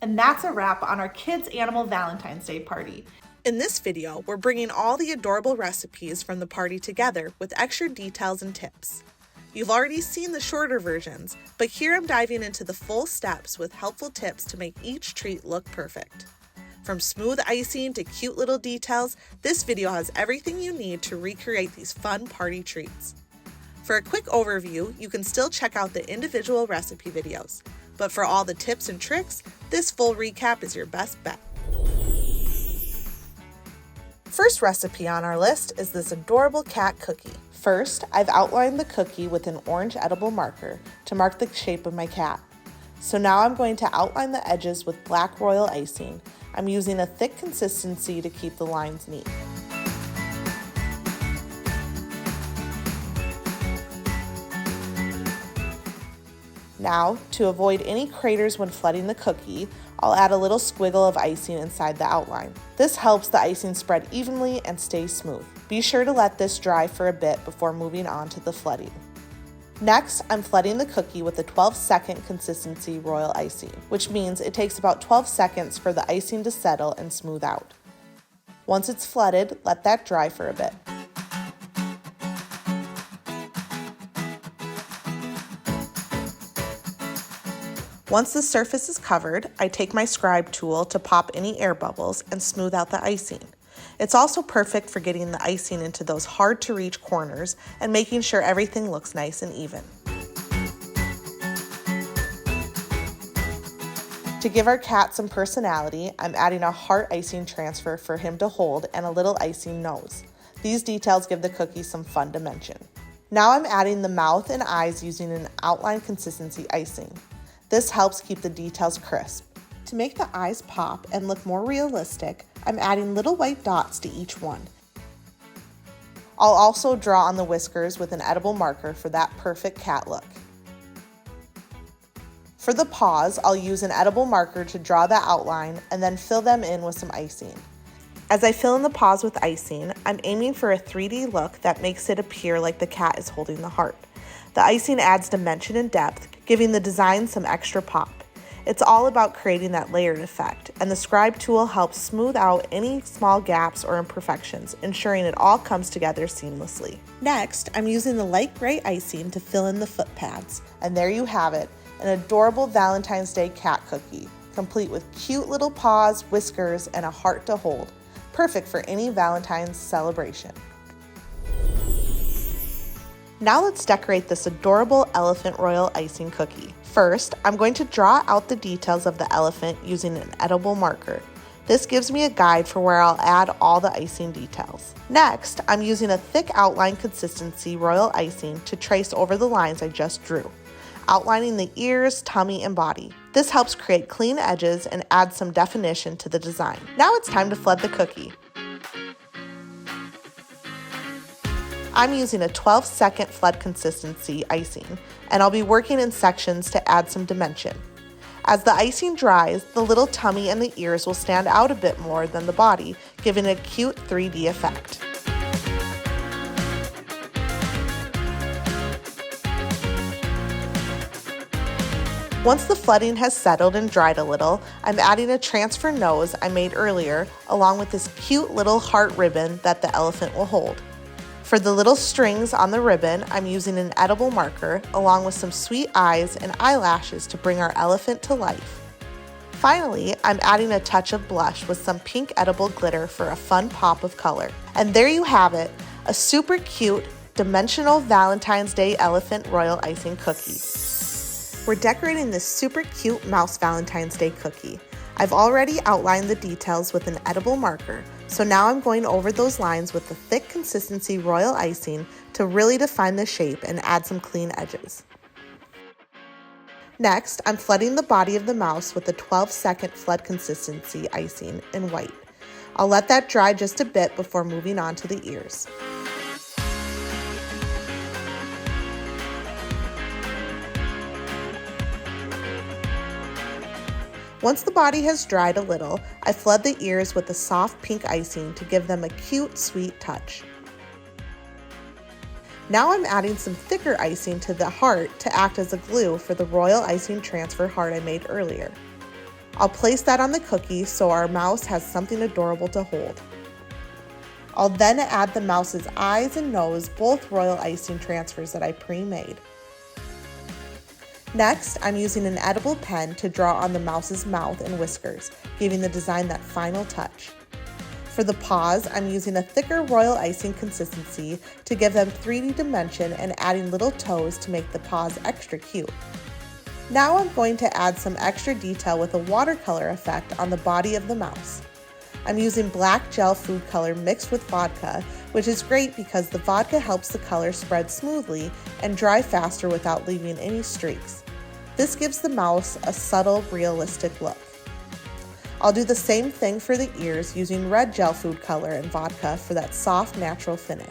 And that's a wrap on our Kids Animal Valentine's Day party. In this video, we're bringing all the adorable recipes from the party together with extra details and tips. You've already seen the shorter versions, but here I'm diving into the full steps with helpful tips to make each treat look perfect. From smooth icing to cute little details, this video has everything you need to recreate these fun party treats. For a quick overview, you can still check out the individual recipe videos, but for all the tips and tricks, this full recap is your best bet. First recipe on our list is this adorable cat cookie. First, I've outlined the cookie with an orange edible marker to mark the shape of my cat. So now I'm going to outline the edges with black royal icing. I'm using a thick consistency to keep the lines neat. Now, to avoid any craters when flooding the cookie, I'll add a little squiggle of icing inside the outline. This helps the icing spread evenly and stay smooth. Be sure to let this dry for a bit before moving on to the flooding. Next, I'm flooding the cookie with a 12-second consistency royal icing, which means it takes about 12 seconds for the icing to settle and smooth out. Once it's flooded, let that dry for a bit. Once the surface is covered, I take my scribe tool to pop any air bubbles and smooth out the icing. It's also perfect for getting the icing into those hard-to-reach corners and making sure everything looks nice and even. To give our cat some personality, I'm adding a heart icing transfer for him to hold and a little icing nose. These details give the cookie some fun dimension. Now I'm adding the mouth and eyes using an outline consistency icing. This helps keep the details crisp. To make the eyes pop and look more realistic, I'm adding little white dots to each one. I'll also draw on the whiskers with an edible marker for that perfect cat look. For the paws, I'll use an edible marker to draw the outline and then fill them in with some icing. As I fill in the paws with icing, I'm aiming for a 3D look that makes it appear like the cat is holding the heart. The icing adds dimension and depth, giving the design some extra pop. It's all about creating that layered effect, and the scribe tool helps smooth out any small gaps or imperfections, ensuring it all comes together seamlessly. Next, I'm using the light gray icing to fill in the foot pads, and there you have it, an adorable Valentine's Day cat cookie, complete with cute little paws, whiskers, and a heart to hold. Perfect for any Valentine's celebration. Now let's decorate this adorable elephant royal icing cookie. First, I'm going to draw out the details of the elephant using an edible marker. This gives me a guide for where I'll add all the icing details. Next, I'm using a thick outline consistency royal icing to trace over the lines I just drew, outlining the ears, tummy, and body. This helps create clean edges and add some definition to the design. Now it's time to flood the cookie. I'm using a 12-second flood consistency icing, and I'll be working in sections to add some dimension. As the icing dries, the little tummy and the ears will stand out a bit more than the body, giving a cute 3D effect. Once the flooding has settled and dried a little, I'm adding a transfer nose I made earlier, along with this cute little heart ribbon that the elephant will hold. For the little strings on the ribbon, I'm using an edible marker along with some sweet eyes and eyelashes to bring our elephant to life. Finally, I'm adding a touch of blush with some pink edible glitter for a fun pop of color. And there you have it, a super cute, dimensional Valentine's Day elephant royal icing cookie. We're decorating this super cute mouse Valentine's Day cookie. I've already outlined the details with an edible marker, so now I'm going over those lines with the thick consistency royal icing to really define the shape and add some clean edges. Next, I'm flooding the body of the mouse with a 12-second flood consistency icing in white. I'll let that dry just a bit before moving on to the ears. Once the body has dried a little, I flood the ears with a soft pink icing to give them a cute, sweet touch. Now I'm adding some thicker icing to the heart to act as a glue for the royal icing transfer heart I made earlier. I'll place that on the cookie so our mouse has something adorable to hold. I'll then add the mouse's eyes and nose, both royal icing transfers that I pre-made. Next, I'm using an edible pen to draw on the mouse's mouth and whiskers, giving the design that final touch. For the paws, I'm using a thicker royal icing consistency to give them 3D dimension and adding little toes to make the paws extra cute. Now I'm going to add some extra detail with a watercolor effect on the body of the mouse. I'm using black gel food color mixed with vodka, which is great because the vodka helps the color spread smoothly and dry faster without leaving any streaks. This gives the mouse a subtle, realistic look. I'll do the same thing for the ears using red gel food color and vodka for that soft, natural finish.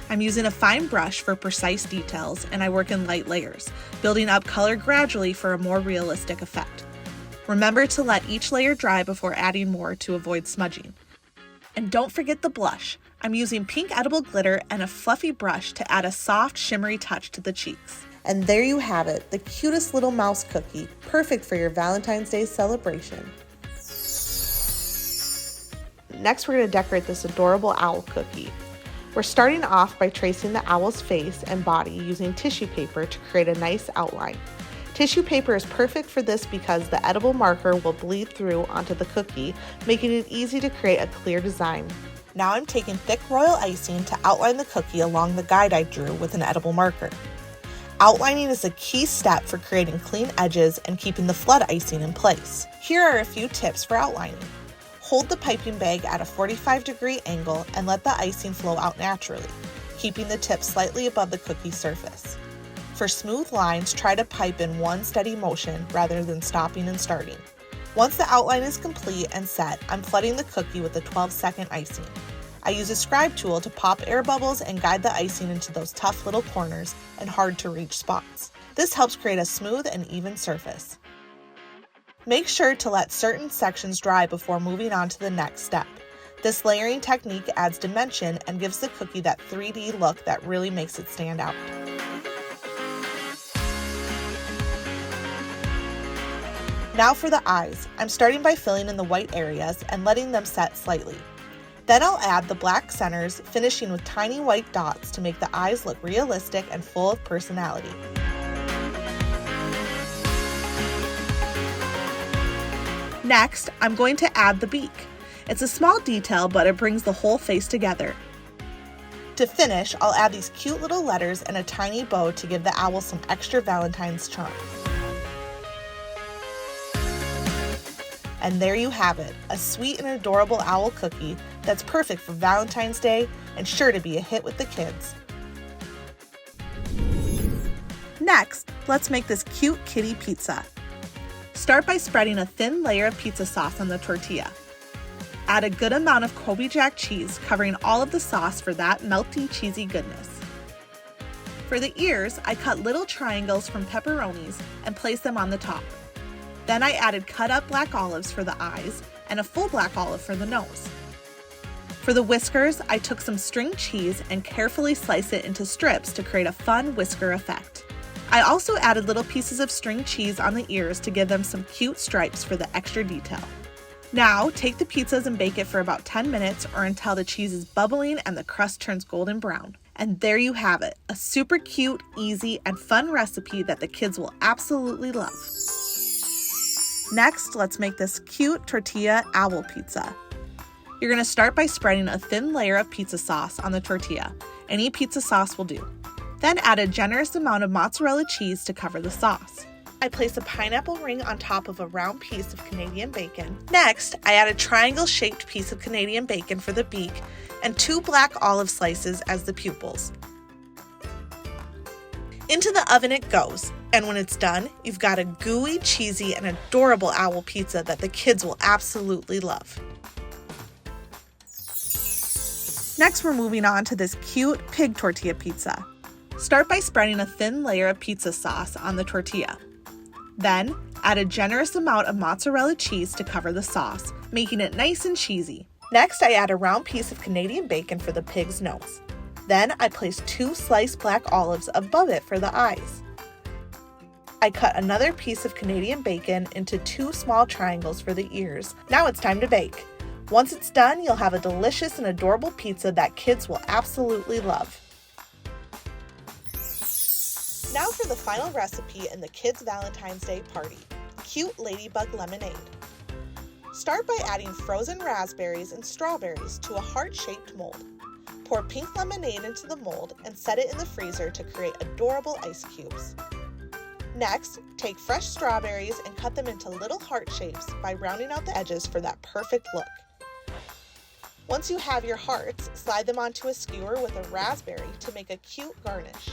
I'm using a fine brush for precise details, and I work in light layers, building up color gradually for a more realistic effect. Remember to let each layer dry before adding more to avoid smudging. And don't forget the blush. I'm using pink edible glitter and a fluffy brush to add a soft, shimmery touch to the cheeks. And there you have it, the cutest little mouse cookie, perfect for your Valentine's Day celebration. Next, we're going to decorate this adorable owl cookie. We're starting off by tracing the owl's face and body using tissue paper to create a nice outline. Tissue paper is perfect for this because the edible marker will bleed through onto the cookie, making it easy to create a clear design. Now I'm taking thick royal icing to outline the cookie along the guide I drew with an edible marker. Outlining is a key step for creating clean edges and keeping the flood icing in place. Here are a few tips for outlining. Hold the piping bag at a 45-degree angle and let the icing flow out naturally, keeping the tip slightly above the cookie surface. For smooth lines, try to pipe in one steady motion rather than stopping and starting. Once the outline is complete and set, I'm flooding the cookie with a 12-second icing. I use a scribe tool to pop air bubbles and guide the icing into those tough little corners and hard-to-reach spots. This helps create a smooth and even surface. Make sure to let certain sections dry before moving on to the next step. This layering technique adds dimension and gives the cookie that 3D look that really makes it stand out. Now for the eyes. I'm starting by filling in the white areas and letting them set slightly. Then I'll add the black centers, finishing with tiny white dots to make the eyes look realistic and full of personality. Next, I'm going to add the beak. It's a small detail, but it brings the whole face together. To finish, I'll add these cute little letters and a tiny bow to give the owl some extra Valentine's charm. And there you have it, a sweet and adorable owl cookie that's perfect for Valentine's Day and sure to be a hit with the kids. Next, let's make this cute kitty pizza. Start by spreading a thin layer of pizza sauce on the tortilla. Add a good amount of Kobe Jack cheese, covering all of the sauce for that melty, cheesy goodness. For the ears, I cut little triangles from pepperonis and placed them on the top. Then I added cut up black olives for the eyes and a full black olive for the nose. For the whiskers, I took some string cheese and carefully sliced it into strips to create a fun whisker effect. I also added little pieces of string cheese on the ears to give them some cute stripes for the extra detail. Now, take the pizzas and bake it for about 10 minutes or until the cheese is bubbling and the crust turns golden brown. And there you have it, a super cute, easy, and fun recipe that the kids will absolutely love. Next, let's make this cute tortilla owl pizza. You're going to start by spreading a thin layer of pizza sauce on the tortilla. Any pizza sauce will do. Then add a generous amount of mozzarella cheese to cover the sauce. I place a pineapple ring on top of a round piece of Canadian bacon. Next, I add a triangle-shaped piece of Canadian bacon for the beak and 2 black olive slices as the pupils. Into the oven it goes, and when it's done, you've got a gooey, cheesy, and adorable owl pizza that the kids will absolutely love. Next, we're moving on to this cute pig tortilla pizza. Start by spreading a thin layer of pizza sauce on the tortilla. Then, add a generous amount of mozzarella cheese to cover the sauce, making it nice and cheesy. Next, I add a round piece of Canadian bacon for the pig's nose. Then I place 2 sliced black olives above it for the eyes. I cut another piece of Canadian bacon into 2 small triangles for the ears. Now it's time to bake. Once it's done, you'll have a delicious and adorable pizza that kids will absolutely love. Now for the final recipe in the kids' Valentine's Day party, cute Ladybug lemonade. Start by adding frozen raspberries and strawberries to a heart-shaped mold. Pour pink lemonade into the mold and set it in the freezer to create adorable ice cubes. Next, take fresh strawberries and cut them into little heart shapes by rounding out the edges for that perfect look. Once you have your hearts, slide them onto a skewer with a raspberry to make a cute garnish.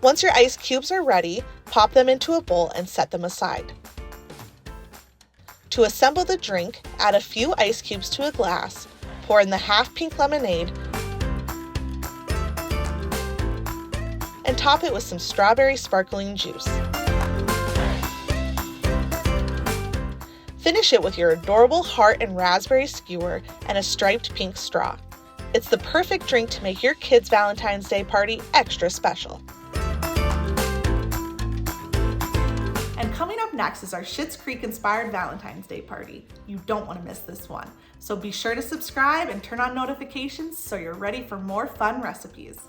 Once your ice cubes are ready, pop them into a bowl and set them aside. To assemble the drink, add a few ice cubes to a glass, pour in the half pink lemonade, and top it with some strawberry sparkling juice. Finish it with your adorable heart and raspberry skewer and a striped pink straw. It's the perfect drink to make your kids' Valentine's Day party extra special. And coming up next is our Schitt's Creek inspired Valentine's Day party. You don't want to miss this one. So be sure to subscribe and turn on notifications so you're ready for more fun recipes.